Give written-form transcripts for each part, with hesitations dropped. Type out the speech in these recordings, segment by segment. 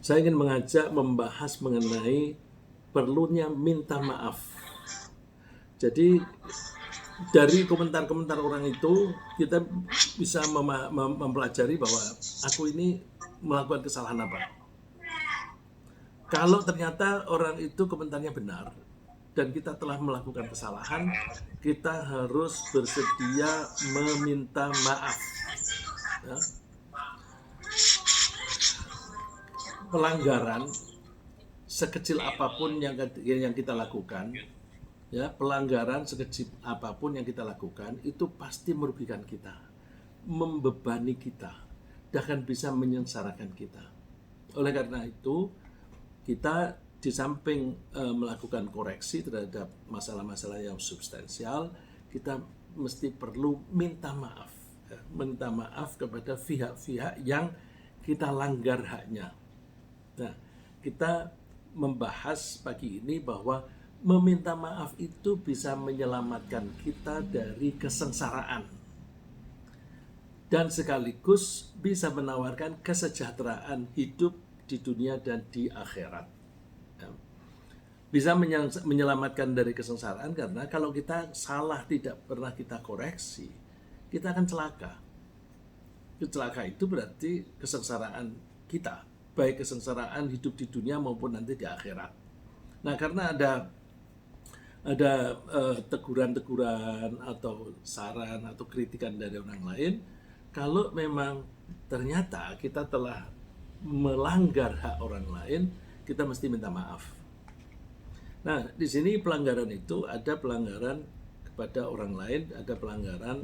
saya ingin mengajak membahas mengenai perlunya minta maaf. Jadi dari komentar-komentar orang itu kita bisa mempelajari bahwa aku ini melakukan kesalahan apa. Kalau ternyata orang itu komentarnya benar dan kita telah melakukan kesalahan, kita harus bersedia meminta maaf. Ya. Pelanggaran sekecil apapun yang kita lakukan, ya, pelanggaran sekecil apapun yang kita lakukan itu pasti merugikan kita, membebani kita, dan bisa menyengsarakan kita. Oleh karena itu, kita di samping melakukan koreksi terhadap masalah-masalah yang substansial, kita mesti perlu minta maaf, ya, minta maaf kepada pihak-pihak yang kita langgar haknya. Nah, kita membahas pagi ini bahwa meminta maaf itu bisa menyelamatkan kita dari kesengsaraan dan sekaligus bisa menawarkan kesejahteraan hidup di dunia dan di akhirat. Bisa menyelamatkan dari kesengsaraan karena kalau kita salah tidak pernah kita koreksi, kita akan celaka. Celaka itu berarti kesengsaraan kita, baik kesengsaraan hidup di dunia maupun nanti di akhirat. Nah, karena ada teguran-teguran atau saran atau kritikan dari orang lain, kalau memang ternyata kita telah melanggar hak orang lain, kita mesti minta maaf. Nah, di sini pelanggaran itu ada pelanggaran kepada orang lain, ada pelanggaran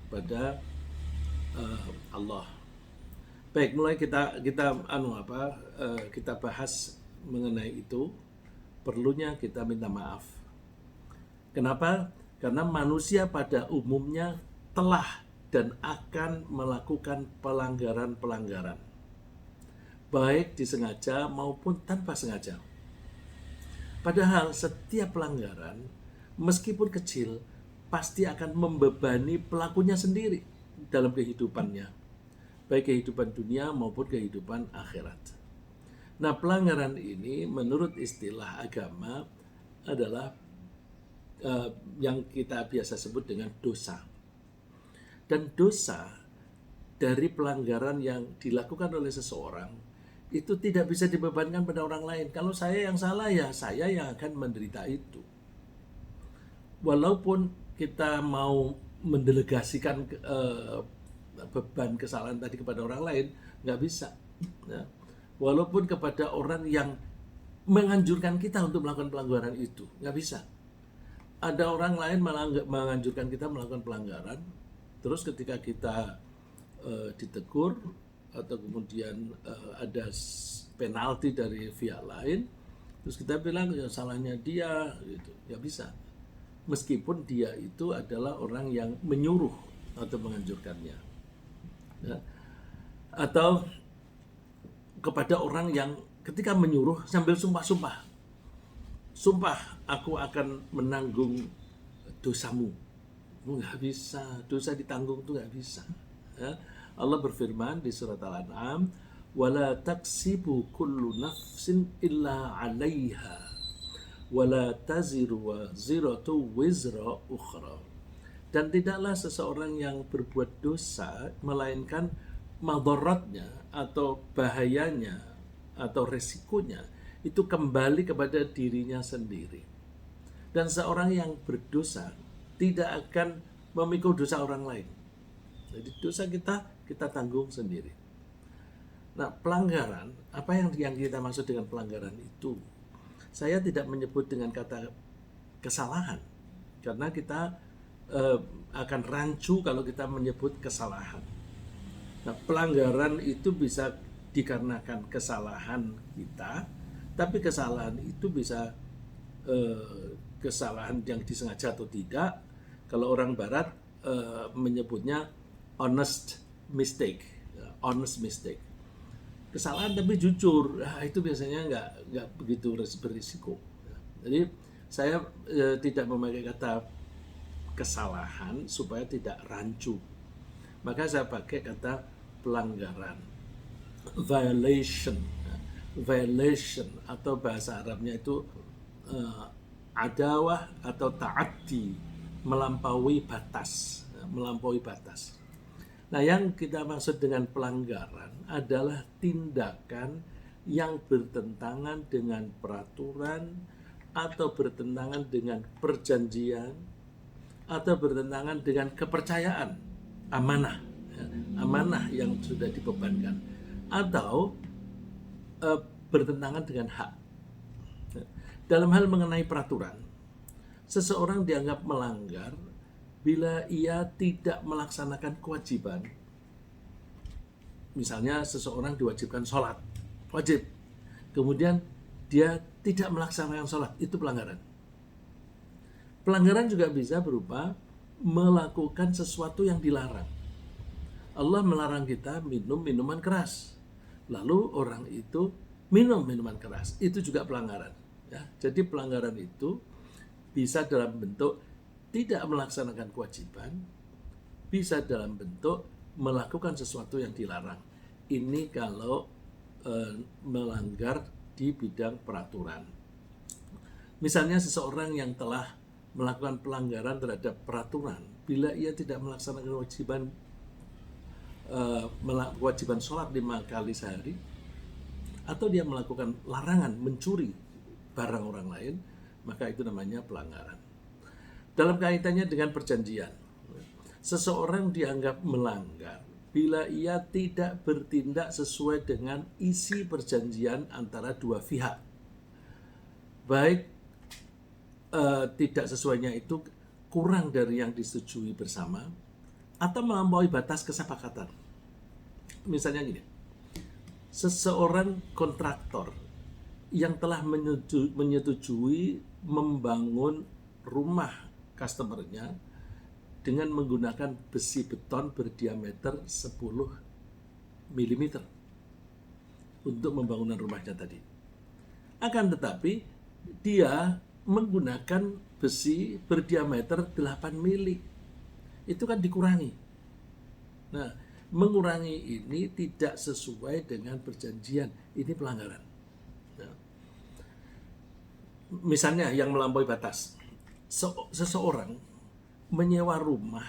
pada Allah. Baik, mulai kita bahas mengenai itu. Perlunya kita minta maaf. Kenapa? Karena manusia pada umumnya telah dan akan melakukan pelanggaran-pelanggaran, baik disengaja maupun tanpa sengaja. Padahal setiap pelanggaran, meskipun kecil, pasti akan membebani pelakunya sendiri dalam kehidupannya, baik kehidupan dunia maupun kehidupan akhirat. Nah, pelanggaran ini menurut istilah agama adalah yang kita biasa sebut dengan dosa. Dan dosa dari pelanggaran yang dilakukan oleh seseorang itu tidak bisa dibebankan pada orang lain. Kalau saya yang salah, ya saya yang akan menderita itu. Walaupun kita mau mendelegasikan beban kesalahan tadi kepada orang lain, nggak bisa. Ya. Walaupun kepada orang yang menganjurkan kita untuk melakukan pelanggaran itu, nggak bisa. Ada orang lain menganjurkan kita melakukan pelanggaran, terus ketika kita ditegur atau kemudian ada penalti dari pihak lain, terus kita bilang ya salahnya dia, gitu. Nggak bisa. Meskipun dia itu adalah orang yang menyuruh atau menganjurkannya, ya. Atau kepada orang yang ketika menyuruh sambil sumpah, aku akan menanggung dosamu. Nggak bisa, dosa ditanggung itu nggak bisa. Ya. Allah berfirman di surat Al-An'am, wala taksibu kullu nafsin illa 'alaiha wala taziru waziratu wizra ukhra. Dan tidaklah seseorang yang berbuat dosa melainkan madaratnya atau bahayanya atau resikonya itu kembali kepada dirinya sendiri. Dan seorang yang berdosa tidak akan memikul dosa orang lain. Jadi dosa kita tanggung sendiri. Nah, pelanggaran, apa yang kita maksud dengan pelanggaran itu? Saya tidak menyebut dengan kata kesalahan, karena kita akan rancu kalau kita menyebut kesalahan. Nah, pelanggaran itu bisa dikarenakan kesalahan kita, tapi kesalahan itu bisa kesalahan yang disengaja atau tidak. Kalau orang Barat menyebutnya honest mistake, kesalahan tapi jujur. Nah, itu biasanya nggak begitu berisiko. Jadi saya tidak memakai kata kesalahan supaya tidak rancu, maka saya pakai kata pelanggaran, violation. violation atau bahasa Arabnya itu adawah atau ta'addi, melampaui batas, melampaui batas. Nah, yang kita maksud dengan pelanggaran adalah tindakan yang bertentangan dengan peraturan atau bertentangan dengan perjanjian atau bertentangan dengan kepercayaan, amanah, ya, amanah yang sudah dibebankan, atau bertentangan dengan hak. Dalam hal mengenai peraturan, seseorang dianggap melanggar bila ia tidak melaksanakan kewajiban. Misalnya seseorang diwajibkan sholat, wajib, kemudian dia tidak melaksanakan sholat, itu pelanggaran. Pelanggaran juga bisa berupa melakukan sesuatu yang dilarang. Allah melarang kita minum minuman keras, lalu orang itu minum minuman keras, itu juga pelanggaran. Ya, jadi pelanggaran itu bisa dalam bentuk tidak melaksanakan kewajiban, bisa dalam bentuk melakukan sesuatu yang dilarang. Ini kalau melanggar di bidang peraturan. Misalnya seseorang yang telah melakukan pelanggaran terhadap peraturan, bila ia tidak melaksanakan kewajiban sholat 5 kali sehari, atau dia melakukan larangan mencuri barang orang lain, maka itu namanya pelanggaran. Dalam kaitannya dengan perjanjian, seseorang dianggap melanggar bila ia tidak bertindak sesuai dengan isi perjanjian antara dua pihak. Baik tidak sesuainya itu kurang dari yang disetujui bersama atau melampaui batas kesepakatan. Misalnya gini, seseorang kontraktor yang telah menyetujui membangun rumah customernya dengan menggunakan besi beton berdiameter 10 mm untuk pembangunan rumahnya tadi. Akan tetapi dia menggunakan besi berdiameter 8 mili. Itu kan dikurangi. Nah, mengurangi ini tidak sesuai dengan perjanjian. Ini pelanggaran. Nah, misalnya yang melampaui batas. Seseorang menyewa rumah,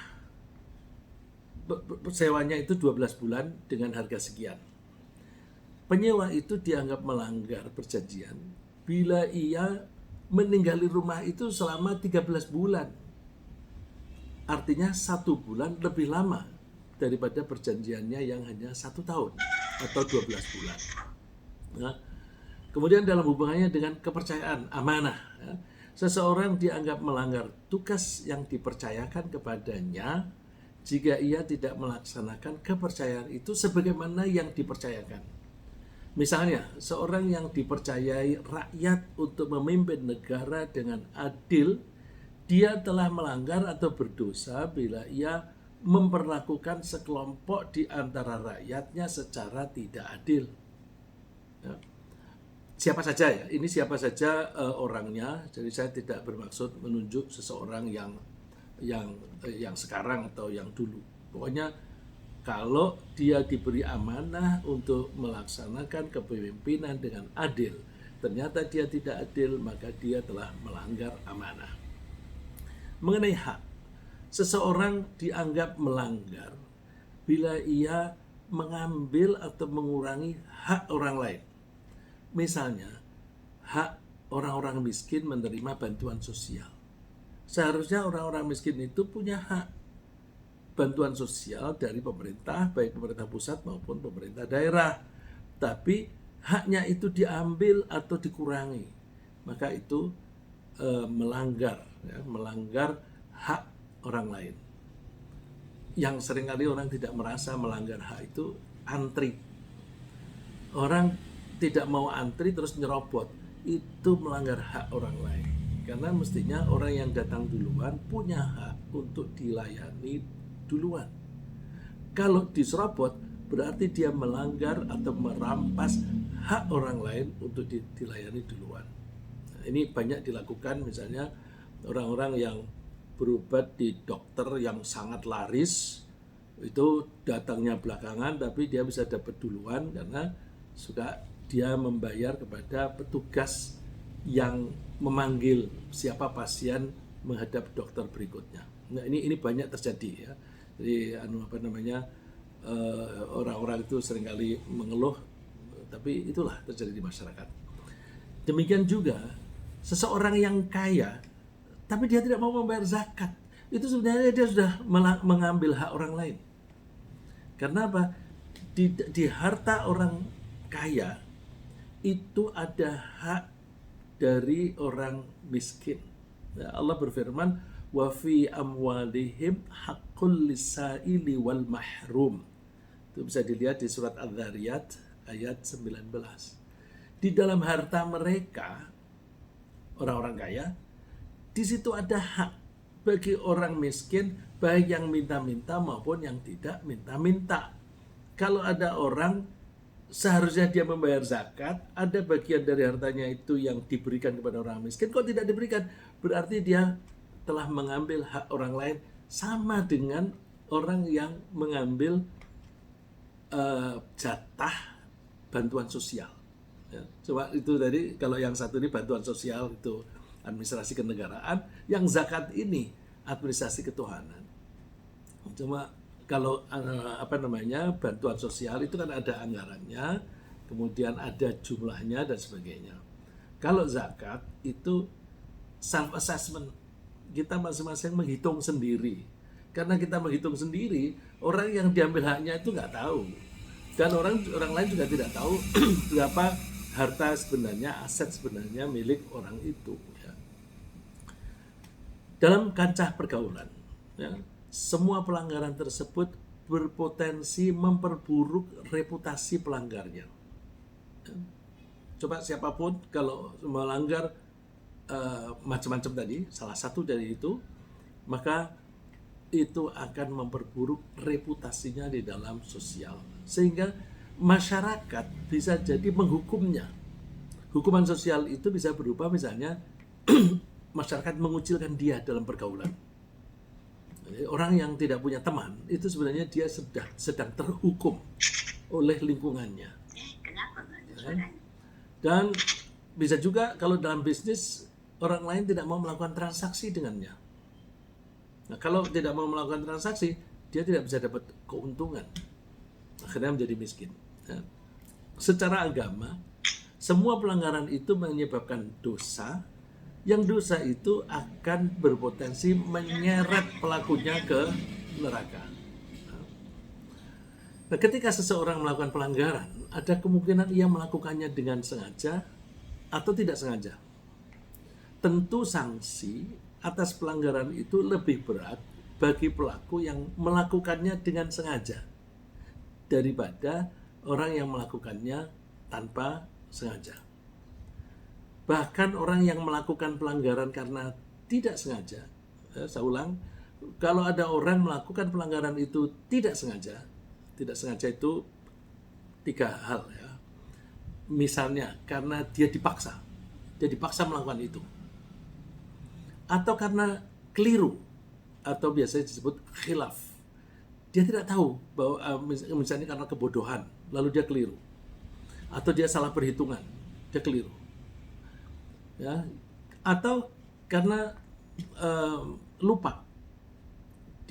sewanya itu 12 bulan dengan harga sekian. Penyewa itu dianggap melanggar perjanjian bila ia meninggali rumah itu selama 13 bulan. Artinya 1 bulan lebih lama daripada perjanjiannya yang hanya 1 tahun atau 12 bulan. Nah, kemudian dalam hubungannya dengan kepercayaan, amanah, ya, seseorang dianggap melanggar tugas yang dipercayakan kepadanya jika ia tidak melaksanakan kepercayaan itu sebagaimana yang dipercayakan. Misalnya, seorang yang dipercayai rakyat untuk memimpin negara dengan adil, dia telah melanggar atau berdosa bila ia memperlakukan sekelompok di antara rakyatnya secara tidak adil. Ya. Siapa saja ya, ini siapa saja orangnya, jadi saya tidak bermaksud menunjuk seseorang yang sekarang atau yang dulu. Pokoknya kalau dia diberi amanah untuk melaksanakan kepemimpinan dengan adil, ternyata dia tidak adil, maka dia telah melanggar amanah. Mengenai hak, seseorang dianggap melanggar bila ia mengambil atau mengurangi hak orang lain. Misalnya, hak orang-orang miskin menerima bantuan sosial. Seharusnya orang-orang miskin itu punya hak bantuan sosial dari pemerintah, baik pemerintah pusat maupun pemerintah daerah. Tapi haknya itu diambil atau dikurangi, maka itu melanggar hak orang lain. Yang seringkali orang tidak merasa melanggar hak itu antri. Orang tidak mau antri terus nyerobot, itu melanggar hak orang lain. Karena mestinya orang yang datang duluan punya hak untuk dilayani duluan. Kalau diserobot berarti dia melanggar atau merampas hak orang lain untuk dilayani duluan. Nah, ini banyak dilakukan, misalnya orang-orang yang berobat di dokter yang sangat laris, itu datangnya belakangan tapi dia bisa dapat duluan karena suka dia membayar kepada petugas yang memanggil siapa pasien menghadap dokter berikutnya. Nah, ini banyak terjadi ya. Jadi orang-orang itu seringkali mengeluh, tapi itulah terjadi di masyarakat. Demikian juga seseorang yang kaya tapi dia tidak mau membayar zakat, itu sebenarnya dia sudah mengambil hak orang lain. Karena apa? Di harta orang kaya itu ada hak dari orang miskin. Ya, Allah berfirman, wa fi amwalihim haqqul lisaili wal mahrum. Itu bisa dilihat di surat Adz-Dzariyat ayat 19. Di dalam harta mereka, orang-orang kaya, di situ ada hak bagi orang miskin, baik yang minta-minta maupun yang tidak minta-minta. Kalau ada orang seharusnya dia membayar zakat, ada bagian dari hartanya itu yang diberikan kepada orang miskin, kok tidak diberikan? Berarti dia telah mengambil hak orang lain, sama dengan orang yang mengambil jatah bantuan sosial. Ya, coba itu tadi, kalau yang satu ini bantuan sosial itu administrasi kenegaraan, yang zakat ini administrasi ketuhanan. Cuma kalau bantuan sosial itu kan ada anggarannya, kemudian ada jumlahnya dan sebagainya. Kalau zakat itu self assessment, kita masing-masing menghitung sendiri. Karena kita menghitung sendiri, orang yang diambil haknya itu nggak tahu, dan orang lain juga tidak tahu berapa harta sebenarnya, aset sebenarnya milik orang itu. Ya. Dalam kancah pergaulan, ya, semua pelanggaran tersebut berpotensi memperburuk reputasi pelanggarnya. Ya. Coba siapapun kalau melanggar macam-macam tadi, salah satu dari itu, maka itu akan memperburuk reputasinya di dalam sosial, sehingga masyarakat bisa jadi menghukumnya. Hukuman sosial itu bisa berupa misalnya masyarakat mengucilkan dia dalam pergaulan. Jadi, orang yang tidak punya teman itu sebenarnya dia sedang terhukum oleh lingkungannya. Dan bisa juga kalau dalam bisnis orang lain tidak mau melakukan transaksi dengannya. Nah, kalau tidak mau melakukan transaksi, dia tidak bisa dapat keuntungan. Akhirnya menjadi miskin. Ya. Secara agama, semua pelanggaran itu menyebabkan dosa, yang dosa itu akan berpotensi menyeret pelakunya ke neraka. Nah, ketika seseorang melakukan pelanggaran, ada kemungkinan ia melakukannya dengan sengaja atau tidak sengaja. Tentu sanksi atas pelanggaran itu lebih berat bagi pelaku yang melakukannya dengan sengaja daripada orang yang melakukannya tanpa sengaja. Bahkan orang yang melakukan pelanggaran karena tidak sengaja, saya ulang, kalau ada orang melakukan pelanggaran itu tidak sengaja itu tiga hal ya. Misalnya karena dia dipaksa melakukan itu, atau karena keliru, atau biasanya disebut khilaf. Dia tidak tahu bahwa misalnya karena kebodohan, lalu dia keliru, atau dia salah perhitungan, dia keliru, ya, atau karena lupa,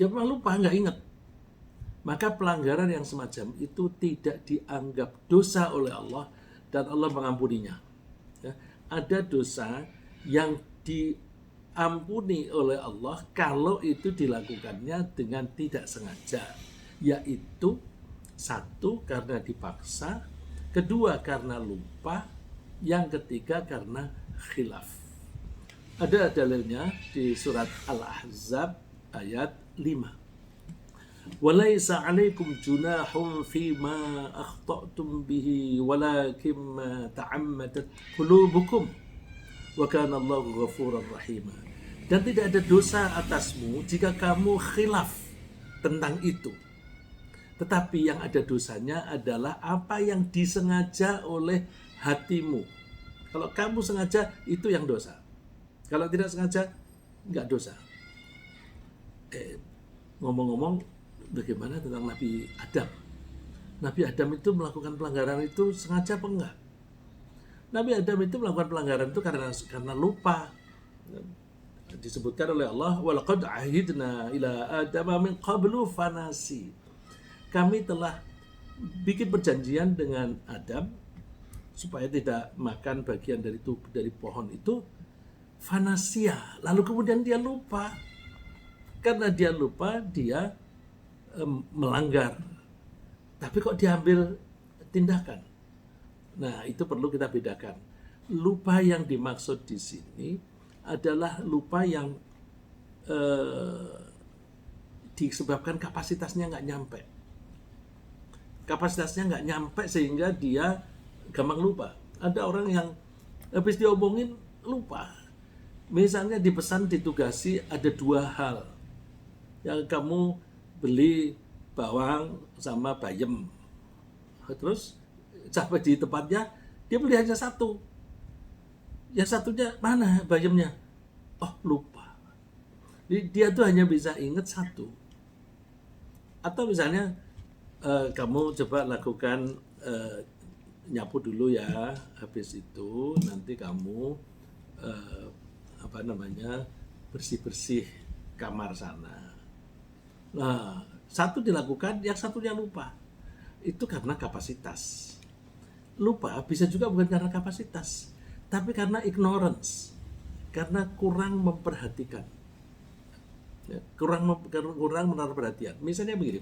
dia pernah lupa, nggak ingat. Maka pelanggaran yang semacam itu tidak dianggap dosa oleh Allah dan Allah mengampuninya. Ya, ada dosa yang diampuni oleh Allah kalau itu dilakukannya dengan tidak sengaja, yaitu satu karena dipaksa, kedua karena lupa, yang ketiga karena khilaf. Ada dalilnya di surat Al-Ahzab ayat 5. Walaysa 'alaikum junahun fima akhta'tum bihi walakin ma ta'ammadat qulubukum wa kana Allahu ghafurur rahim. Dan tidak ada dosa atasmu jika kamu khilaf tentang itu. Tetapi yang ada dosanya adalah apa yang disengaja oleh hatimu. Kalau kamu sengaja, itu yang dosa. Kalau tidak sengaja, enggak dosa. Ngomong-ngomong, bagaimana tentang Nabi Adam? Nabi Adam itu melakukan pelanggaran itu sengaja apa enggak? Nabi Adam itu melakukan pelanggaran itu karena lupa. Disebutkan oleh Allah, walaqad ahidna ila adama min qablu fanasi. Kami telah bikin perjanjian dengan Adam supaya tidak makan bagian dari pohon itu, fanasia. Lalu kemudian dia lupa. Karena dia lupa, dia melanggar. Tapi kok diambil tindakan? Nah, itu perlu kita bedakan. Lupa yang dimaksud di sini adalah lupa yang disebabkan kapasitasnya nggak nyampe. Kapasitasnya nggak nyampe sehingga dia gampang lupa. Ada orang yang habis diomongin lupa. Misalnya dipesan, ditugasi ada 2 hal. Yang kamu beli bawang sama bayam. Terus sampai di tempatnya dia beli hanya 1. Yang satunya mana bayamnya? Oh, lupa. Jadi dia tuh hanya bisa ingat 1. Atau misalnya kamu coba lakukan nyapu dulu ya, habis itu nanti kamu bersih-bersih kamar sana. Nah, 1 dilakukan, yang satunya lupa. Itu karena kapasitas. Lupa bisa juga bukan karena kapasitas, tapi karena ignorance, karena kurang memperhatikan, ya, kurang menaruh perhatian. Misalnya begini,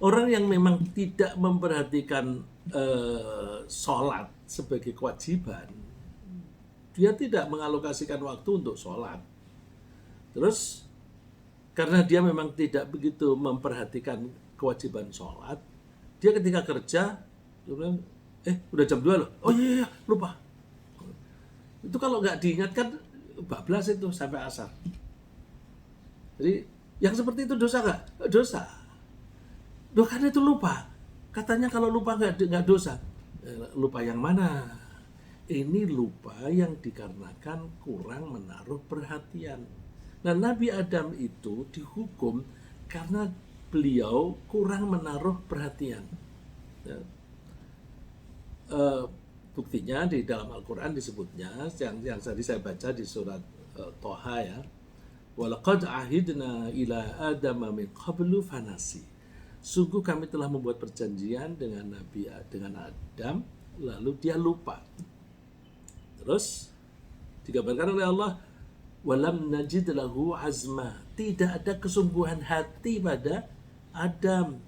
orang yang memang tidak memperhatikan sholat sebagai kewajiban, dia tidak mengalokasikan waktu untuk sholat. Terus karena dia memang tidak begitu memperhatikan kewajiban sholat, dia ketika kerja, dia bilang, udah jam 2 loh. Oh iya, lupa. Itu kalau nggak diingatkan, bablas itu sampai asar. Jadi yang seperti itu dosa nggak? Dosa. Karena itu lupa. Katanya kalau lupa nggak dosa. Lupa yang mana? Ini lupa yang dikarenakan kurang menaruh perhatian. Nah, Nabi Adam itu dihukum karena beliau kurang menaruh perhatian. Ya. Buktinya di dalam Al-Quran disebutnya yang tadi saya baca di surat Toha ya, walaqad ahidna ila adama min qablu fanasi. Sungguh kami telah membuat perjanjian dengan Adam, lalu dia lupa. Terus digambarkan oleh Allah, walam najid lahu azma. Tidak ada kesungguhan hati pada Adam.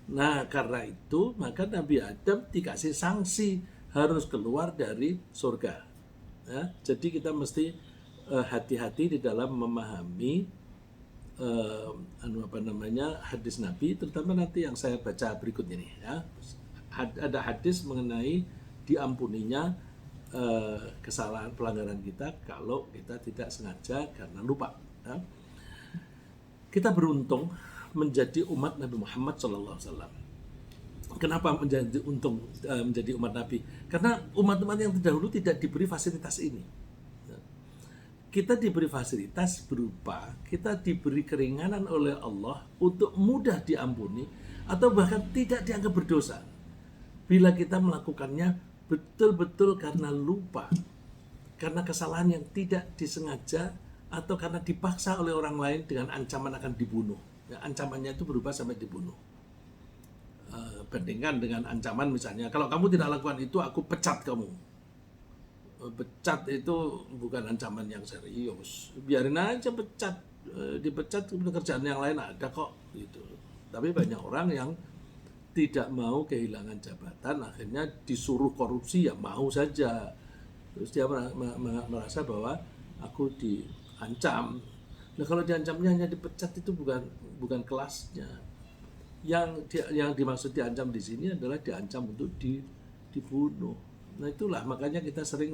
Nah, karena itu maka Nabi Adam dikasih sanksi, harus keluar dari surga. Ya, jadi kita mesti hati-hati di dalam memahami hadis Nabi, terutama nanti yang saya baca berikut ini. Ya, ada hadis mengenai diampuninya kesalahan pelanggaran kita kalau kita tidak sengaja karena lupa. Ya. Kita beruntung menjadi umat Nabi Muhammad SAW. Kenapa menjadi umat Nabi? Karena umat-umat yang terdahulu tidak diberi fasilitas ini. Kita diberi fasilitas berupa kita diberi keringanan oleh Allah untuk mudah diampuni atau bahkan tidak dianggap berdosa bila kita melakukannya betul-betul karena lupa, karena kesalahan yang tidak disengaja, atau karena dipaksa oleh orang lain dengan ancaman akan dibunuh. Ya, ancamannya itu berubah sampai dibunuh. Bandingkan dengan ancaman misalnya, kalau kamu tidak lakukan itu aku pecat kamu. Pecat itu bukan ancaman yang serius. Biarin aja pecat, dipecat, pekerjaan yang lain ada kok gitu. Tapi banyak orang yang tidak mau kehilangan jabatan, akhirnya disuruh korupsi ya mau saja. Terus dia merasa bahwa aku diancam. Nah, kalau diancamnya hanya dipecat itu bukan kelasnya. Yang dimaksud diancam di sini adalah diancam untuk dibunuh. Nah, itulah makanya kita sering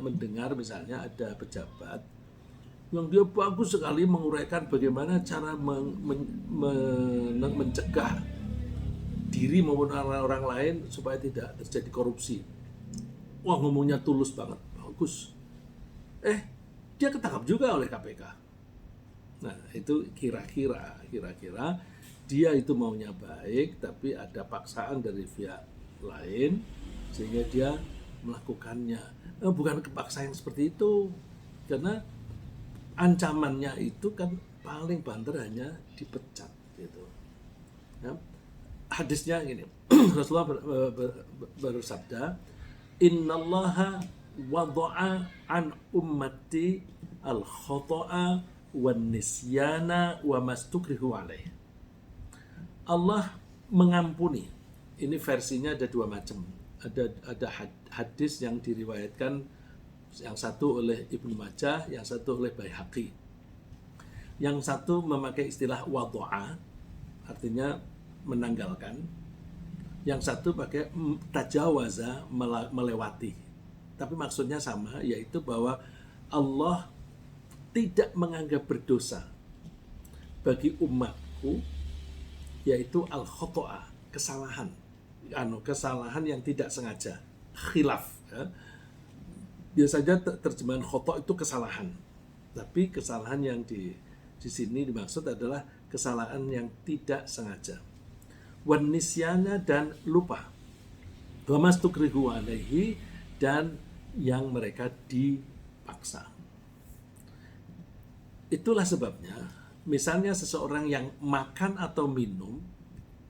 mendengar misalnya ada pejabat yang dia bagus sekali menguraikan bagaimana cara mencegah diri maupun orang lain supaya tidak terjadi korupsi. Wah, ngomongnya tulus banget, bagus. Dia ketangkap juga oleh KPK. Nah, itu kira-kira dia itu maunya baik, tapi ada paksaan dari pihak lain sehingga dia melakukannya. Bukan kepaksa yang seperti itu, karena ancamannya itu kan paling banter hanya dipecat gitu. Ya. Hadisnya gini, Rasulullah bersabda, Innallaha wada'a an ummati al-khata'a wan nisyana wa mastukrihu alaih. Allah mengampuni. Ini versinya ada dua macam. Ada hadis yang diriwayatkan, yang satu oleh Ibnu Majah, yang satu oleh Baihaqi. Yang satu memakai istilah wada'a, artinya menanggalkan. Yang satu pakai tajawaza, melewati. Tapi maksudnya sama, yaitu bahwa Allah tidak menganggap berdosa bagi umatku, yaitu al-khoto'a, kesalahan. Kesalahan yang tidak sengaja, khilaf. Ya. Biasanya terjemahan khoto' itu kesalahan. Tapi kesalahan yang di sini dimaksud adalah kesalahan yang tidak sengaja. Wan nisyana, dan lupa. Wa mastukrihu alaihi, dan yang mereka dipaksa. Itulah sebabnya, misalnya seseorang yang makan atau minum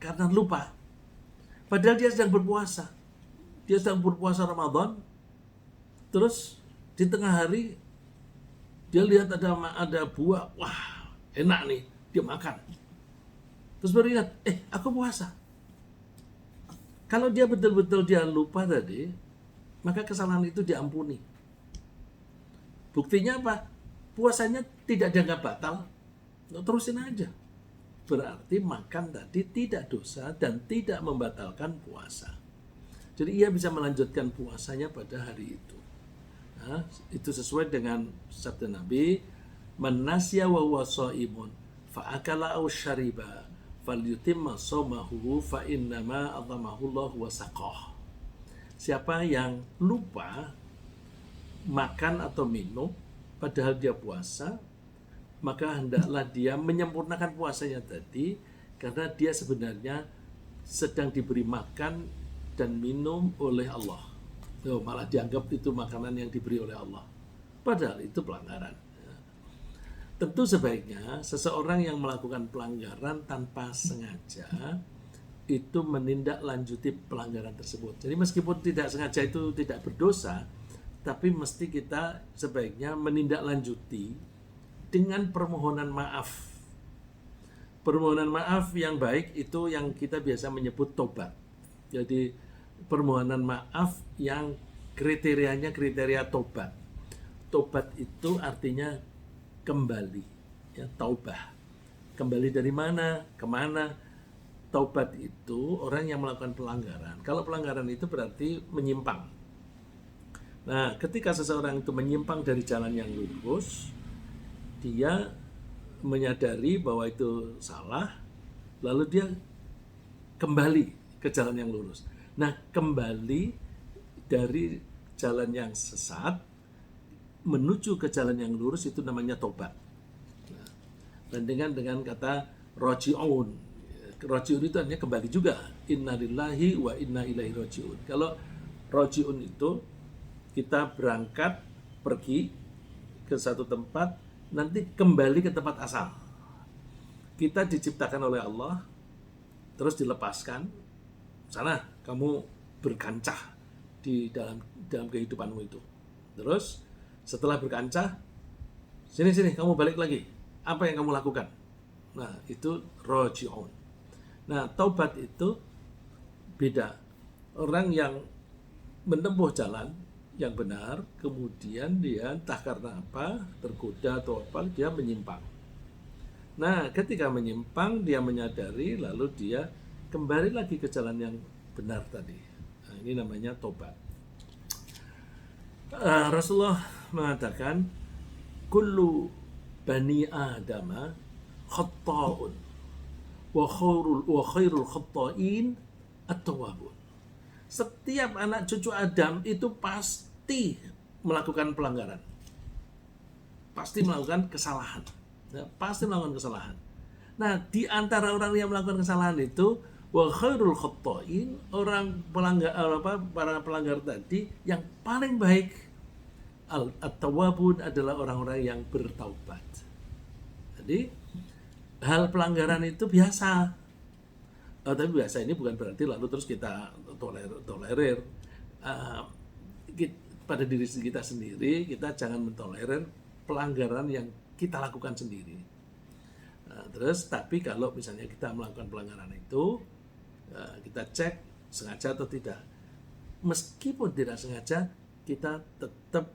karena lupa, padahal dia sedang berpuasa. Dia sedang berpuasa Ramadan, terus di tengah hari dia lihat ada buah, wah enak nih, dia makan. Terus baru ingat, aku puasa. Kalau dia betul-betul dia lupa tadi, maka kesalahan itu diampuni. Buktinya apa? Puasanya tidak dianggap batal, terusin aja. Berarti makan tadi tidak dosa dan tidak membatalkan puasa. Jadi ia bisa melanjutkan puasanya pada hari itu. Nah, itu sesuai dengan sabda Nabi, man nasya wa huwa shaimun fa akala aw syariba falyutimma shaumahu fa innama adhamahu Allah wa saqah. Siapa yang lupa makan atau minum padahal dia puasa, maka hendaklah dia menyempurnakan puasanya tadi, karena dia sebenarnya sedang diberi makan dan minum oleh Allah. Malah dianggap itu makanan yang diberi oleh Allah, padahal itu pelanggaran. Tentu sebaiknya seseorang yang melakukan pelanggaran tanpa sengaja itu menindaklanjuti pelanggaran tersebut. Jadi meskipun tidak sengaja itu tidak berdosa, tapi mesti kita sebaiknya menindaklanjuti dengan permohonan maaf. Permohonan maaf yang baik itu yang kita biasa menyebut tobat. Jadi permohonan maaf yang kriterianya kriteria tobat. Tobat itu artinya kembali, ya, taubah. Kembali dari mana? Kemana? Taubat itu orang yang melakukan pelanggaran. Kalau pelanggaran itu berarti menyimpang. Nah, ketika seseorang itu menyimpang dari jalan yang lurus, dia menyadari bahwa itu salah, lalu dia kembali ke jalan yang lurus. Nah, kembali dari jalan yang sesat menuju ke jalan yang lurus itu namanya tobat. Nah, bandingkan dengan kata roji'un. Roji'un itu artinya kembali juga. Inna lillahi wa inna ilaihi roji'un. Kalau roji'un itu kita berangkat, pergi ke satu tempat, nanti kembali ke tempat asal. Kita diciptakan oleh Allah, terus dilepaskan, sana kamu berkancah di dalam kehidupanmu itu. Terus setelah berkancah, sini kamu balik lagi. Apa yang kamu lakukan? Nah, itu roji'un. Nah, taubat itu beda. Orang yang menempuh jalan yang benar, kemudian dia entah karena apa, tergoda atau apa, dia menyimpang. Nah, ketika menyimpang, dia menyadari, lalu dia kembali lagi ke jalan yang benar tadi. Nah, ini namanya tobat. Rasulullah mengatakan, kullu bani adama khatta'un wa khairul khatta'in at-tawwabun. Setiap anak cucu Adam itu pasti melakukan pelanggaran, pasti melakukan kesalahan, ya, pasti melakukan kesalahan. Nah, di antara orang yang melakukan kesalahan itu Wa khairul khatta'in, orang pelanggar para pelanggar tadi yang paling baik at-tawwabun adalah orang-orang yang bertaubat. Jadi hal pelanggaran itu biasa. Tapi biasa ini bukan berarti lalu terus kita tolerir. Pada diri kita sendiri, kita jangan mentolerir pelanggaran yang kita lakukan sendiri. Terus tapi kalau misalnya kita melakukan pelanggaran itu, kita cek sengaja atau tidak. Meskipun tidak sengaja, kita tetap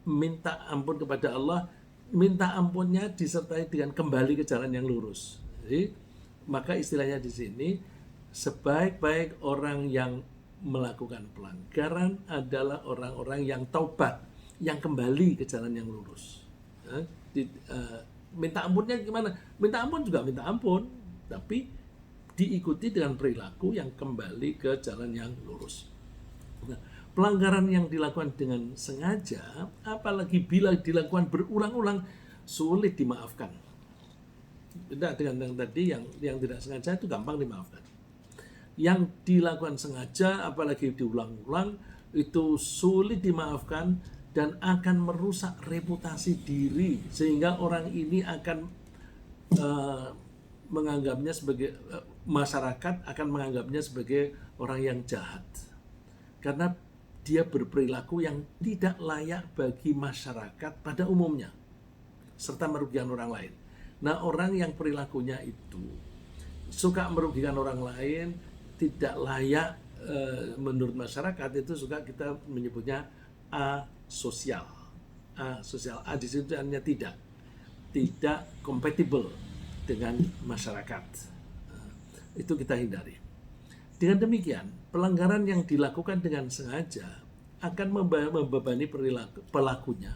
minta ampun kepada Allah. Minta ampunnya disertai dengan kembali ke jalan yang lurus. Jadi maka istilahnya di sini, sebaik-baik orang yang melakukan pelanggaran adalah orang-orang yang taubat, yang kembali ke jalan yang lurus. Minta ampunnya gimana? Minta ampun juga minta ampun, tapi diikuti dengan perilaku yang kembali ke jalan yang lurus. Nah, pelanggaran yang dilakukan dengan sengaja, apalagi bila dilakukan berulang-ulang, sulit dimaafkan. Beda dengan yang tadi yang tidak sengaja itu gampang dimaafkan. Yang dilakukan sengaja, apalagi diulang-ulang, itu sulit dimaafkan dan akan merusak reputasi diri, sehingga orang ini akan menganggapnya sebagai masyarakat akan menganggapnya sebagai orang yang jahat, karena dia berperilaku yang tidak layak bagi masyarakat pada umumnya, serta merugikan orang lain. Nah, orang yang perilakunya itu suka merugikan orang lain, tidak layak menurut masyarakat, itu suka kita menyebutnya asosial. Asosial, di situ hanya tidak compatible dengan masyarakat. Itu kita hindari. Dengan demikian, pelanggaran yang dilakukan dengan sengaja akan membebani pelakunya,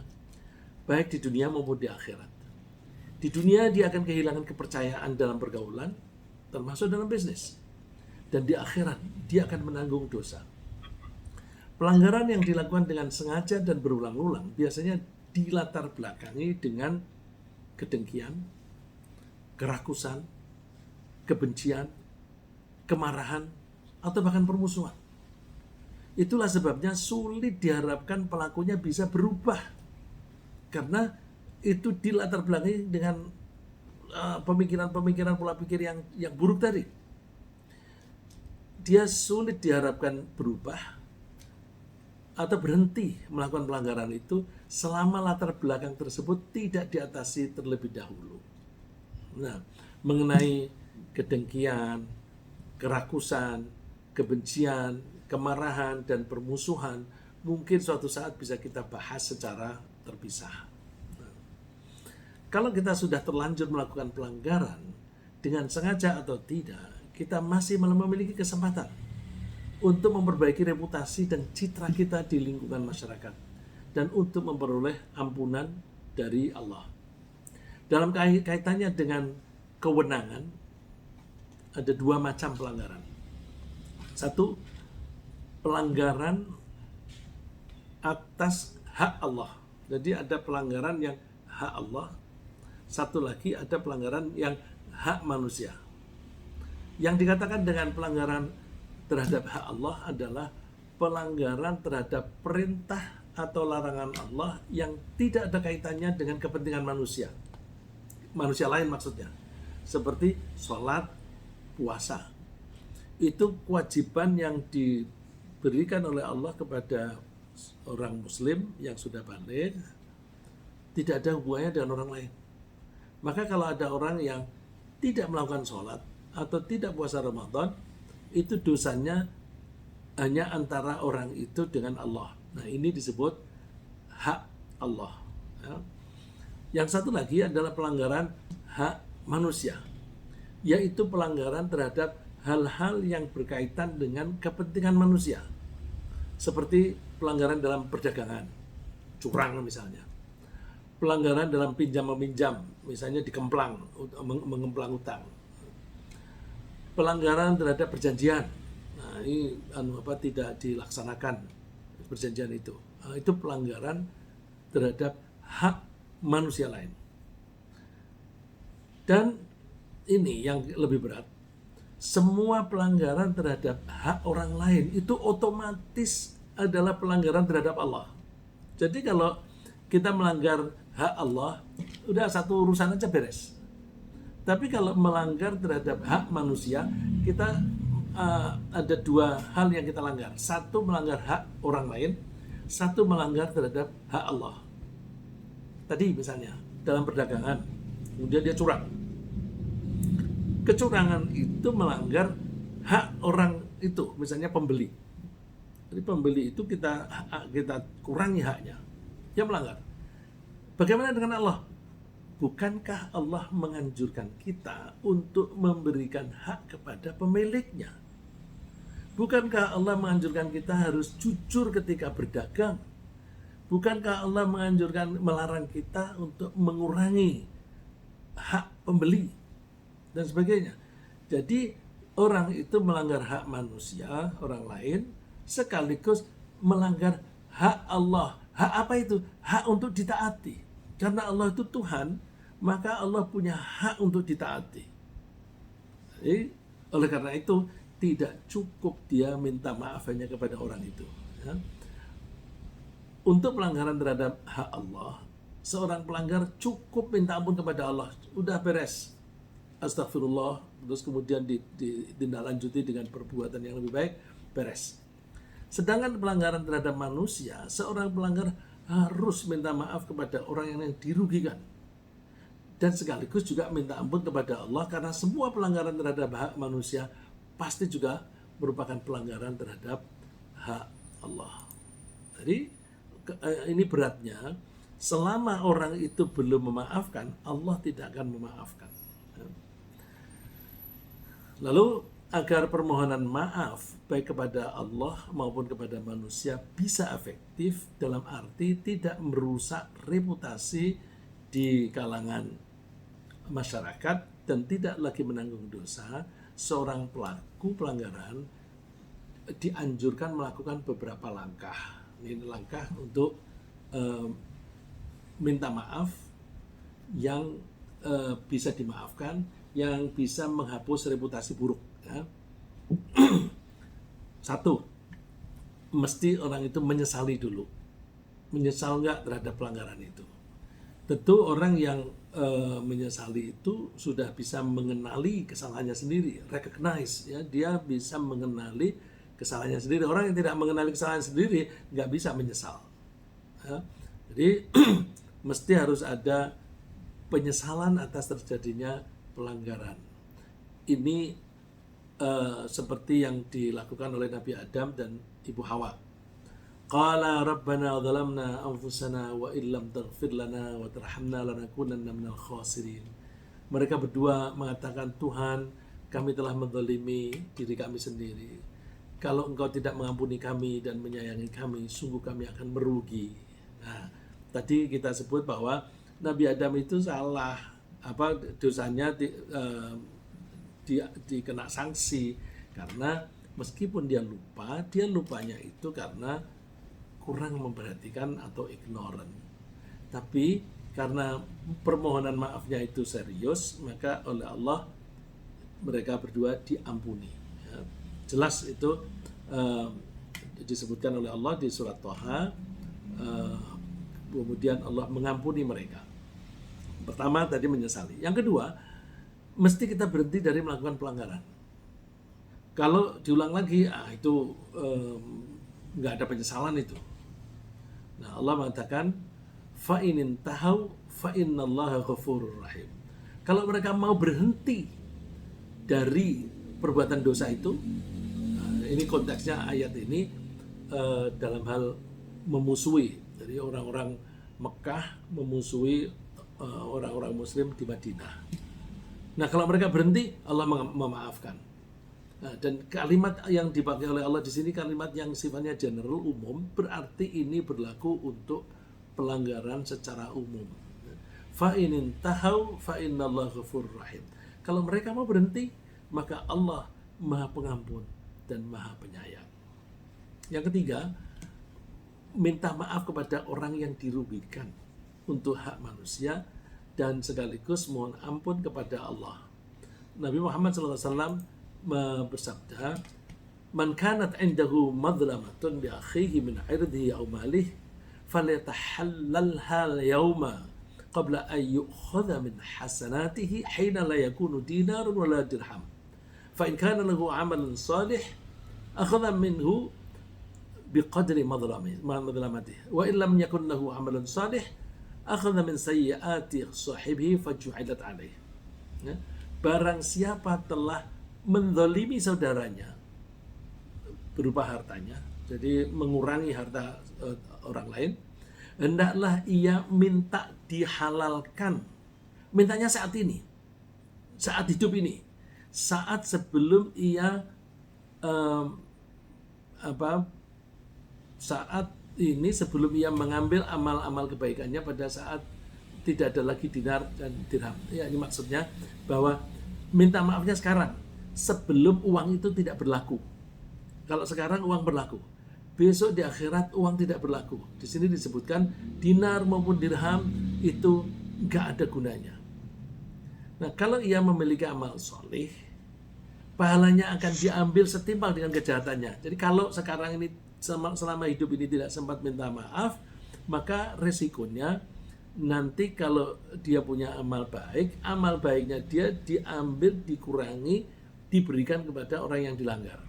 baik di dunia maupun di akhirat. Di dunia dia akan kehilangan kepercayaan dalam pergaulan, termasuk dalam bisnis. Dan di akhirat dia akan menanggung dosa. Pelanggaran yang dilakukan dengan sengaja dan berulang-ulang biasanya dilatar belakangi dengan kedengkian, kerakusan, kebencian, kemarahan, atau bahkan permusuhan. Itulah sebabnya sulit diharapkan pelakunya bisa berubah, karena itu dilatar belakangi dengan pemikiran pola pikir yang buruk tadi. Dia sulit diharapkan berubah atau berhenti melakukan pelanggaran itu selama latar belakang tersebut tidak diatasi terlebih dahulu. Nah, mengenai kedengkian, kerakusan, kebencian, kemarahan, dan permusuhan, mungkin suatu saat bisa kita bahas secara terpisah. Kalau kita sudah terlanjur melakukan pelanggaran dengan sengaja atau tidak, kita masih memiliki kesempatan untuk memperbaiki reputasi dan citra kita di lingkungan masyarakat, dan untuk memperoleh ampunan dari Allah. Dalam kaitannya dengan kewenangan, ada dua macam pelanggaran. Satu, pelanggaran atas hak Allah. Jadi ada pelanggaran yang hak Allah. Satu lagi ada pelanggaran yang hak manusia. Yang dikatakan dengan pelanggaran terhadap hak Allah adalah pelanggaran terhadap perintah atau larangan Allah yang tidak ada kaitannya dengan kepentingan manusia. Manusia lain maksudnya. Seperti sholat, puasa. Itu kewajiban yang diberikan oleh Allah kepada orang muslim yang sudah balik, tidak ada hubungannya dengan orang lain. Maka kalau ada orang yang tidak melakukan sholat atau tidak puasa Ramadan, itu dosanya hanya antara orang itu dengan Allah. Nah, ini disebut hak Allah. Yang satu lagi adalah pelanggaran hak manusia, yaitu pelanggaran terhadap hal-hal yang berkaitan dengan kepentingan manusia, seperti pelanggaran dalam perdagangan, curang misalnya, pelanggaran dalam pinjam-meminjam, misalnya dikemplang, mengemplang utang, pelanggaran terhadap perjanjian. Nah, ini tidak dilaksanakan perjanjian itu. Nah, itu pelanggaran terhadap hak manusia lain. Dan ini yang lebih berat, semua pelanggaran terhadap hak orang lain itu otomatis adalah pelanggaran terhadap Allah. Jadi kalau kita melanggar hak Allah, udah satu urusan aja beres. Tapi kalau melanggar terhadap hak manusia, kita ada dua hal yang kita langgar. Satu melanggar hak orang lain, satu melanggar terhadap hak Allah. Tadi misalnya dalam perdagangan, kemudian dia curang. Kecurangan itu melanggar hak orang itu, misalnya pembeli. Jadi pembeli itu kita kurangi haknya, dia melanggar. Bagaimana dengan Allah? Bukankah Allah menganjurkan kita untuk memberikan hak kepada pemiliknya? Bukankah Allah menganjurkan kita harus jujur ketika berdagang? Bukankah Allah melarang kita untuk mengurangi hak pembeli dan sebagainya? Jadi orang itu melanggar hak manusia, orang lain, sekaligus melanggar hak Allah. Hak apa itu? Hak untuk ditaati. Karena Allah itu Tuhan, maka Allah punya hak untuk ditaati. Jadi, oleh karena itu tidak cukup dia minta maaf hanya kepada orang itu. Ya. Untuk pelanggaran terhadap hak Allah, seorang pelanggar cukup minta ampun kepada Allah, udah beres. Astagfirullah, terus kemudian ditindaklanjuti dengan perbuatan yang lebih baik, beres. Sedangkan pelanggaran terhadap manusia, seorang pelanggar harus minta maaf kepada orang yang dirugikan. Dan sekaligus juga minta ampun kepada Allah, karena semua pelanggaran terhadap hak manusia pasti juga merupakan pelanggaran terhadap hak Allah. Jadi ini beratnya, selama orang itu belum memaafkan, Allah tidak akan memaafkan. Lalu agar permohonan maaf baik kepada Allah maupun kepada manusia bisa efektif, dalam arti tidak merusak reputasi di kalangan masyarakat dan tidak lagi menanggung dosa, seorang pelaku pelanggaran dianjurkan melakukan beberapa langkah. Ini langkah untuk minta maaf yang bisa dimaafkan, yang bisa menghapus reputasi buruk. Ya. Satu, mesti orang itu menyesali dulu. Menyesal nggak terhadap pelanggaran itu? Tentu orang yang menyesali itu sudah bisa mengenali kesalahannya sendiri, recognize, ya, dia bisa mengenali kesalahannya sendiri. Orang yang tidak mengenali kesalahan sendiri nggak bisa menyesal. Ya. Jadi mesti harus ada penyesalan atas terjadinya pelanggaran. Ini seperti yang dilakukan oleh Nabi Adam dan Ibu Hawa. Qala rabbana zalamna anfusana wa illam taghfir lana wa tarhamna lanakunanna minal khasirin. Mereka berdua mengatakan, Tuhan, kami telah menzalimi diri kami sendiri. Kalau Engkau tidak mengampuni kami dan menyayangi kami, sungguh kami akan merugi. Nah, tadi kita sebut bahwa Nabi Adam itu salah, dosanya dikena sanksi karena meskipun dia lupa, dia lupanya itu karena kurang memperhatikan atau ignorant. Tapi karena permohonan maafnya itu serius, maka oleh Allah mereka berdua diampuni. Ya. Jelas itu disebutkan oleh Allah di surat Thaha. Kemudian Allah mengampuni mereka. Pertama tadi menyesali. Yang kedua, mesti kita berhenti dari melakukan pelanggaran. Kalau diulang lagi, itu nggak ada penyesalan itu. Nah, Allah mengatakan, fa'inin tahau fa'innallaha ghafurur rahim. Kalau mereka mau berhenti dari perbuatan dosa itu, ini konteksnya ayat ini dalam hal memusuhi. Jadi orang-orang Mekah memusuhi orang-orang Muslim di Madinah. Nah, kalau mereka berhenti, Allah memaafkan. Nah, dan kalimat yang dipakai oleh Allah di sini kalimat yang sifatnya general, umum, berarti ini berlaku untuk pelanggaran secara umum. Fa in tahau fa innallaha ghafurur rahim. Kalau mereka mau berhenti, maka Allah Maha Pengampun dan Maha Penyayang. Yang ketiga, minta maaf kepada orang yang dirugikan untuk hak manusia dan sekaligus mohon ampun kepada Allah. Nabi Muhammad SAW bersabda, "Man kanat 'indahu madlamatun bi akhihi min 'irdihi aw malihi falyatahallalha al-yawma qabla an yu'khadha min hasanatihi hina la yakunu dinarun wala dirham. Fa in kana lahu 'amalun salih akhadha minhu biqadri madlamatihi wa in lam yakun lahu 'amalun salih akhadha min sayyiati sahibihi faju'ilat 'alaihi." Ya. Barang siapa telah menzalimi saudaranya berupa hartanya, jadi mengurangi harta orang lain, hendaklah ia minta dihalalkan. Mintanya saat ini, saat hidup ini, saat sebelum ia saat ini sebelum ia mengambil amal-amal kebaikannya pada saat tidak ada lagi dinar dan dirham. Ya, ini maksudnya bahwa minta maafnya sekarang, sebelum uang itu tidak berlaku. Kalau sekarang uang berlaku, besok di akhirat uang tidak berlaku. Di sini disebutkan dinar maupun dirham itu nggak ada gunanya. Nah, kalau ia memiliki amal soleh, pahalanya akan diambil setimpal dengan kejahatannya. Jadi kalau sekarang ini selama hidup ini tidak sempat minta maaf, maka resikonya nanti kalau dia punya amal baik, amal baiknya dia diambil, dikurangi, diberikan kepada orang yang dilanggar.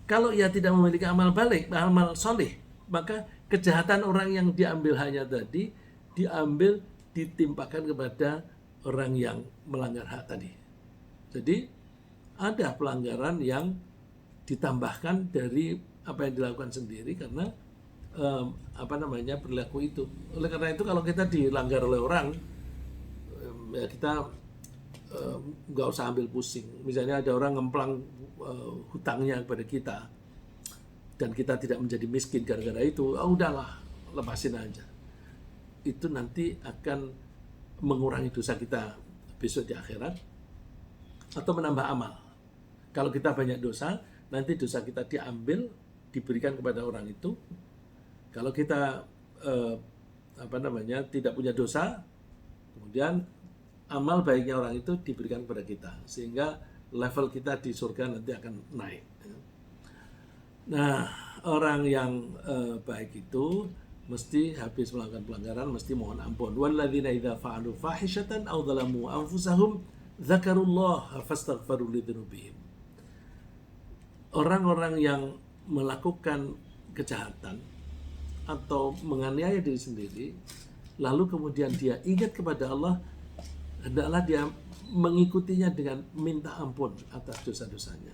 Kalau ia tidak memiliki amal baik, amal soleh, maka kejahatan orang yang diambil hanya tadi diambil, ditimpakan kepada orang yang melanggar hak tadi. Jadi ada pelanggaran yang ditambahkan dari apa yang dilakukan sendiri karena perilaku itu. Oleh karena itu kalau kita dilanggar oleh orang, ya kita nggak usah ambil pusing. Misalnya ada orang ngemplang hutangnya kepada kita dan kita tidak menjadi miskin gara-gara itu, udahlah, lepasin aja. Itu nanti akan mengurangi dosa kita besok di akhirat atau menambah amal. Kalau kita banyak dosa, nanti dosa kita diambil, diberikan kepada orang itu. Kalau kita tidak punya dosa, kemudian amal baiknya orang itu diberikan kepada kita, sehingga level kita di surga nanti akan naik. Nah, orang yang baik itu mesti habis melakukan pelanggaran mesti mohon ampun. Walladzina idza fa'alu fahishatan aw dzalamu anfusahum dzakarullaha fastaghfiru lidzunubihim. Orang-orang yang melakukan kejahatan atau menganiaya diri sendiri, lalu kemudian dia ingat kepada Allah, hendaklah dia mengikutinya dengan minta ampun atas dosa-dosanya.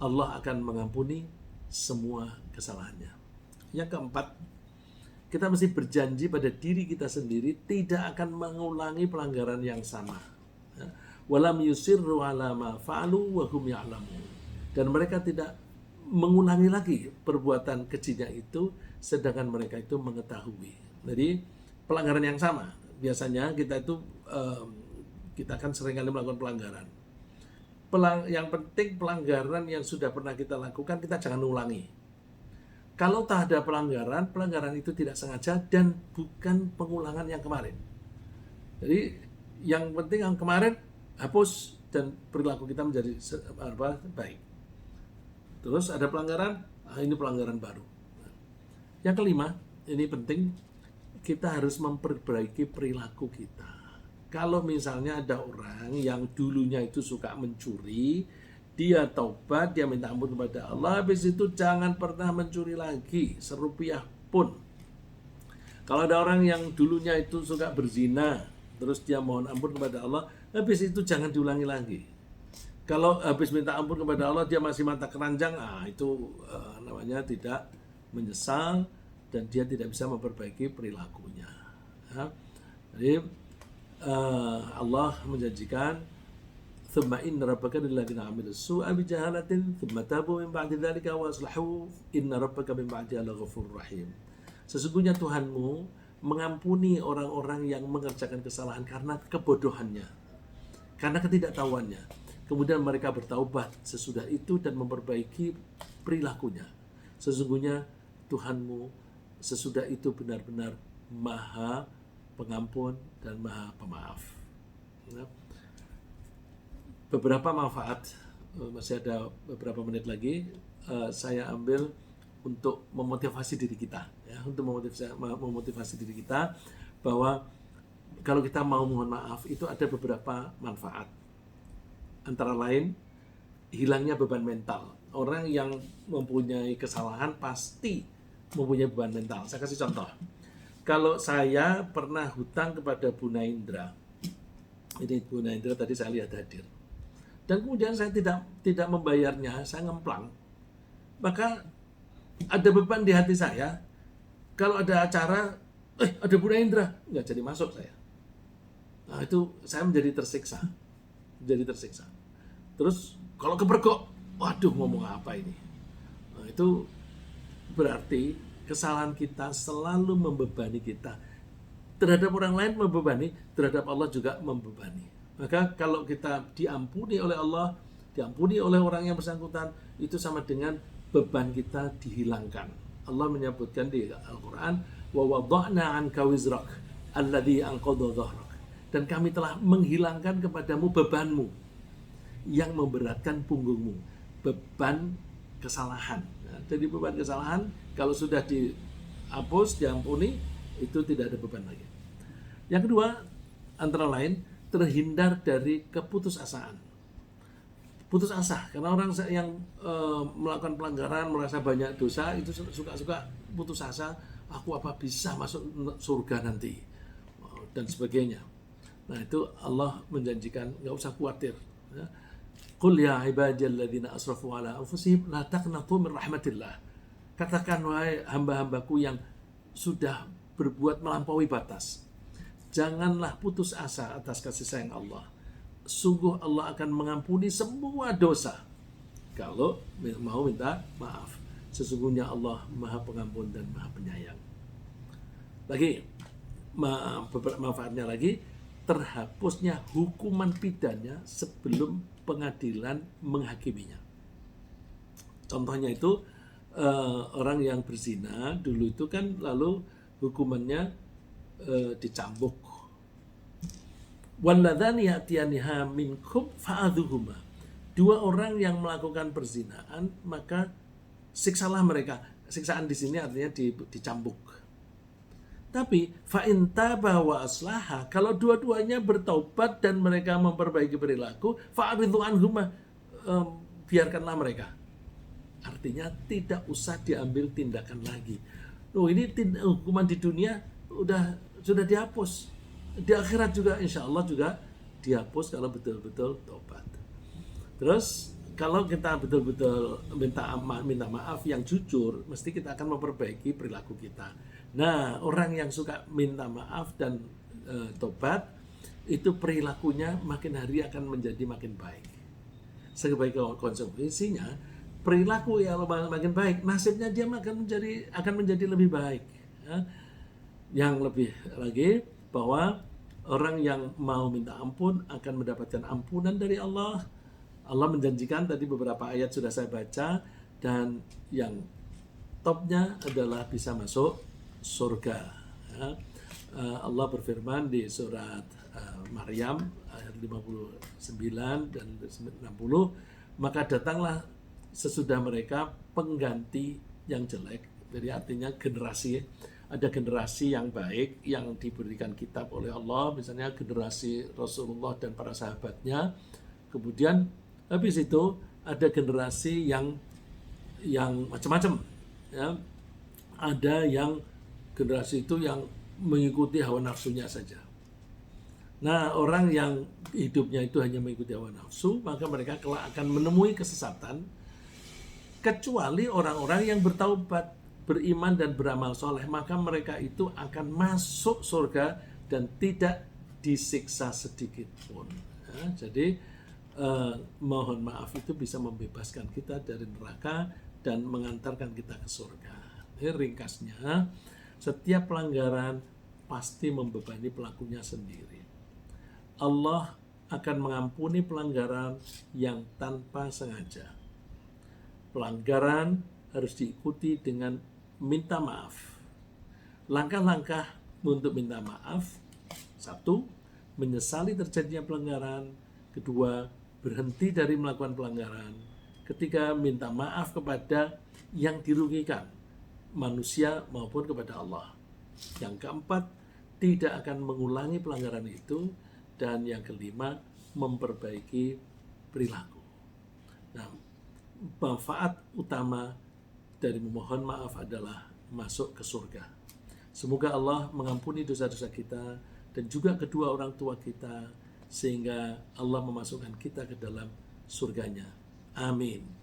Allah akan mengampuni semua kesalahannya. Yang keempat, kita mesti berjanji pada diri kita sendiri tidak akan mengulangi pelanggaran yang sama. Walam yusirru ala ma fa'alu wa hum ya'lamun. Dan mereka tidak mengulangi lagi perbuatan kejinya itu sedangkan mereka itu mengetahui. Jadi pelanggaran yang sama. Biasanya kita itu kita akan seringkali melakukan pelanggaran. Yang penting pelanggaran yang sudah pernah kita lakukan kita jangan ulangi. Kalau tak ada pelanggaran itu tidak sengaja dan bukan pengulangan yang kemarin. Jadi yang penting yang kemarin hapus dan perilaku kita menjadi baik. Terus ada pelanggaran, ini pelanggaran baru. Yang kelima, ini penting, kita harus memperbaiki perilaku kita. Kalau misalnya ada orang yang dulunya itu suka mencuri, dia taubat, dia minta ampun kepada Allah, habis itu jangan pernah mencuri lagi, serupiah pun. Kalau ada orang yang dulunya itu suka berzina, terus dia mohon ampun kepada Allah, habis itu jangan diulangi lagi. Kalau habis minta ampun kepada Allah, dia masih mata keranjang, itu namanya tidak menyesal dan dia tidak bisa memperbaiki perilakunya. Jadi Allah menjanjikan, "Tsumma inna rabbaka lil ladzina 'amilus su'a bi jahalatin tsumma tabu min ba'di dzalika wa aslahu inna rabbaka min ba'diha laghafurur rahim." Sesungguhnya Tuhanmu mengampuni orang-orang yang mengerjakan kesalahan karena kebodohannya, karena ketidaktahuannya. Kemudian mereka bertaubat sesudah itu dan memperbaiki perilakunya. Sesungguhnya Tuhanmu sesudah itu benar-benar Maha Pengampun dan Maha Pemaaf. beberapa manfaat, masih ada beberapa menit lagi, saya ambil untuk memotivasi diri kita, ya, untuk memotivasi diri kita bahwa kalau kita mau mohon maaf itu ada beberapa manfaat. Antara lain hilangnya beban mental. Orang yang mempunyai kesalahan pasti mempunyai beban mental. Saya kasih contoh. Kalau saya pernah hutang kepada Bu Naindra, ini Bu Naindra tadi saya lihat hadir, dan kemudian saya tidak membayarnya, saya ngemplang, maka ada beban di hati saya. Kalau ada acara, ada Bu Naindra, nggak jadi masuk saya. Nah, itu saya menjadi tersiksa. Terus kalau kepergok, waduh ngomong apa ini? Nah, itu berarti kesalahan kita selalu membebani kita. Terhadap orang lain membebani, terhadap Allah juga membebani. Maka kalau kita diampuni oleh Allah, diampuni oleh orang yang bersangkutan, itu sama dengan beban kita dihilangkan. Allah menyebutkan di Al-Quran, wa wada'na 'anka wizrak alladzi anqadha dhahrak. Dan kami telah menghilangkan kepadamu bebanmu yang memberatkan punggungmu, beban kesalahan. Nah, jadi beban kesalahan kalau sudah dihapus, diampuni, itu tidak ada beban lagi. Yang kedua, antara lain terhindar dari keputusasaan. Putus asa, karena orang yang melakukan pelanggaran, merasa banyak dosa, itu suka-suka putus asa, aku apa bisa masuk surga nanti, dan sebagainya. Nah, itu Allah menjanjikan, nggak usah khawatir. Qul ya ibadiyalladzina asrafu ala anfusihim la taqnatu min rahmatillah. Katakan, wahai hamba-hambaku yang sudah berbuat melampaui batas, janganlah putus asa atas kasih sayang Allah. Sungguh Allah akan mengampuni semua dosa kalau mau minta maaf. Sesungguhnya Allah Maha Pengampun dan Maha Penyayang. Lagi, manfaatnya lagi, terhapusnya hukuman pidana sebelum pengadilan menghakiminya. Contohnya itu orang yang berzina dulu itu kan lalu hukumannya dicambuk. Walladzani ya'tiyaniha minkum fa'adhuhuma. Dua orang yang melakukan perzinahan, maka siksalah mereka. Siksaan di sini artinya dicambuk. Tapi fa'in taba wa aslaha, kalau dua-duanya bertaubat dan mereka memperbaiki perilaku, fa'aridhu anhuma, biarkanlah mereka. Artinya tidak usah diambil tindakan lagi. Ini hukuman di dunia sudah dihapus. Di akhirat juga insya Allah juga dihapus kalau betul-betul tobat. Terus kalau kita betul-betul minta maaf yang jujur, mesti kita akan memperbaiki perilaku kita. Nah, orang yang suka minta maaf dan tobat, itu perilakunya makin hari akan menjadi makin baik. Sebagai konsekuensinya, perilaku yang makin baik, nasibnya dia akan menjadi lebih baik. Ya. Yang lebih lagi, bahwa orang yang mau minta ampun akan mendapatkan ampunan dari Allah. Allah menjanjikan, tadi beberapa ayat sudah saya baca, dan yang topnya adalah bisa masuk surga. Ya. Allah berfirman di surat Maryam ayat 59 dan 60, maka datanglah sesudah mereka pengganti yang jelek. Jadi artinya ada generasi yang baik yang diberikan kitab oleh Allah, misalnya generasi Rasulullah dan para sahabatnya. Kemudian habis itu ada generasi yang macam-macam, ya. Ada yang generasi itu yang mengikuti hawa nafsunya saja. Nah, orang yang hidupnya itu hanya mengikuti hawa nafsu, maka mereka kelak akan menemui kesesatan, kecuali orang-orang yang bertaubat, beriman dan beramal soleh, maka mereka itu akan masuk surga dan tidak disiksa sedikit pun. Ya, jadi mohon maaf itu bisa membebaskan kita dari neraka dan mengantarkan kita ke surga. Ini ringkasnya, setiap pelanggaran pasti membebani pelakunya sendiri. Allah akan mengampuni pelanggaran yang tanpa sengaja. Pelanggaran harus diikuti dengan minta maaf. Langkah-langkah untuk minta maaf: satu, menyesali terjadinya pelanggaran; kedua, berhenti dari melakukan pelanggaran, ketiga minta maaf kepada yang dirugikan, manusia maupun kepada Allah. Yang keempat, tidak akan mengulangi pelanggaran itu. Dan yang kelima, memperbaiki perilaku. Nah, manfaat utama dari memohon maaf adalah masuk ke surga. Semoga Allah mengampuni dosa-dosa kita dan juga kedua orang tua kita, sehingga Allah memasukkan kita ke dalam surganya. Amin.